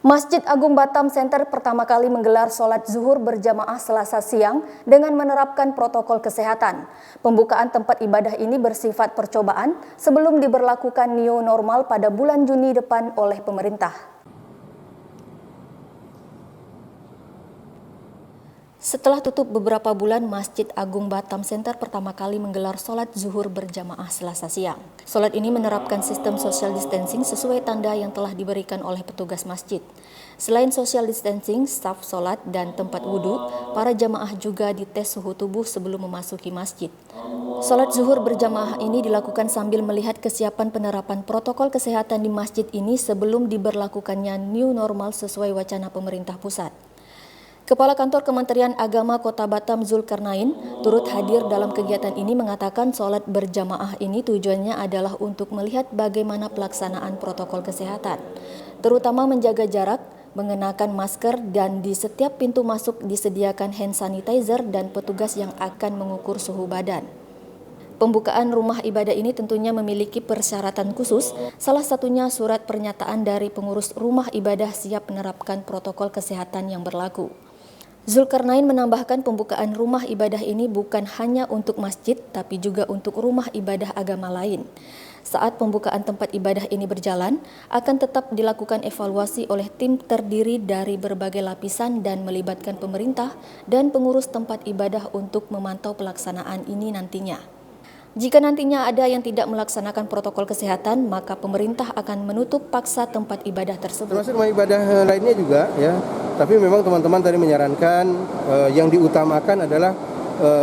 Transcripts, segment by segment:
Masjid Agung Batam Center pertama kali menggelar sholat zuhur berjamaah Selasa siang dengan menerapkan protokol kesehatan. Pembukaan tempat ibadah ini bersifat percobaan sebelum diberlakukan new normal pada bulan Juni depan oleh pemerintah. Setelah tutup beberapa bulan, Masjid Agung Batam Center pertama kali menggelar sholat zuhur berjamaah Selasa siang. Sholat ini menerapkan sistem social distancing sesuai tanda yang telah diberikan oleh petugas masjid. Selain social distancing, staf sholat dan tempat wudhu, para jamaah juga dites suhu tubuh sebelum memasuki masjid. Sholat zuhur berjamaah ini dilakukan sambil melihat kesiapan penerapan protokol kesehatan di masjid ini sebelum diberlakukannya new normal sesuai wacana pemerintah pusat. Kepala Kantor Kementerian Agama Kota Batam Zulkarnain turut hadir dalam kegiatan ini mengatakan sholat berjamaah ini tujuannya adalah untuk melihat bagaimana pelaksanaan protokol kesehatan, terutama menjaga jarak, mengenakan masker, dan di setiap pintu masuk disediakan hand sanitizer dan petugas yang akan mengukur suhu badan. Pembukaan rumah ibadah ini tentunya memiliki persyaratan khusus, salah satunya surat pernyataan dari pengurus rumah ibadah siap menerapkan protokol kesehatan yang berlaku. Zulkarnain menambahkan pembukaan rumah ibadah ini bukan hanya untuk masjid, tapi juga untuk rumah ibadah agama lain. Saat pembukaan tempat ibadah ini berjalan, akan tetap dilakukan evaluasi oleh tim terdiri dari berbagai lapisan dan melibatkan pemerintah dan pengurus tempat ibadah untuk memantau pelaksanaan ini nantinya. Jika nantinya ada yang tidak melaksanakan protokol kesehatan, maka pemerintah akan menutup paksa tempat ibadah tersebut. Termasuk rumah ibadah lainnya juga, ya. Tapi memang teman-teman tadi menyarankan yang diutamakan adalah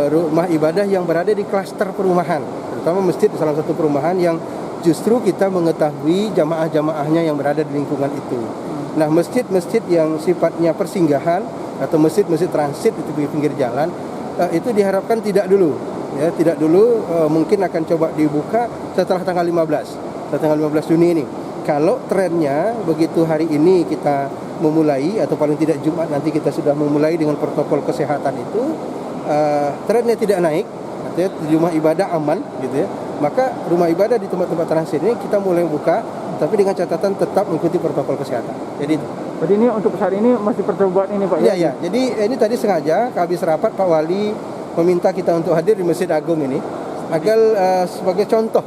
rumah ibadah yang berada di klaster perumahan, terutama masjid salah satu perumahan yang justru kita mengetahui jamaah-jamaahnya yang berada di lingkungan itu. Nah, masjid-masjid yang sifatnya persinggahan atau masjid-masjid transit di pinggir jalan itu diharapkan tidak dulu. Ya, tidak dulu, mungkin akan coba dibuka setelah tanggal 15 Juni ini. Kalau trennya begitu hari ini kita memulai atau paling tidak Jumat nanti kita sudah memulai dengan protokol kesehatan itu, trennya tidak naik, artinya rumah ibadah aman gitu ya. Maka rumah ibadah di tempat-tempat transit ini kita mulai buka, tapi dengan catatan tetap mengikuti protokol kesehatan. Jadi ini untuk saat ini masih percobaan ini Pak? Iya. Jadi ini tadi sengaja habis rapat Pak Wali meminta kita untuk hadir di Masjid Agung ini agar sebagai contoh,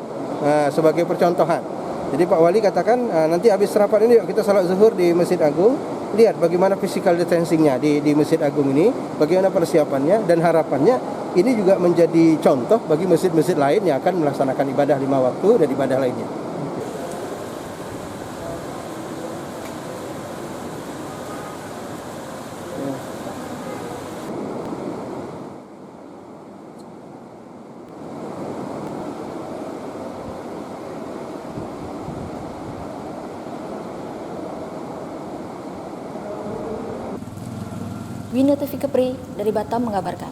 sebagai percontohan. Jadi Pak Wali katakan nanti habis rapat ini kita salat zuhur di Masjid Agung, lihat bagaimana physical distancing-nya di Masjid Agung ini, bagaimana persiapannya, dan harapannya ini juga menjadi contoh bagi masjid-masjid lain yang akan melaksanakan ibadah 5 waktu dan ibadah lainnya. Wina TV Kepri dari Batam mengabarkan.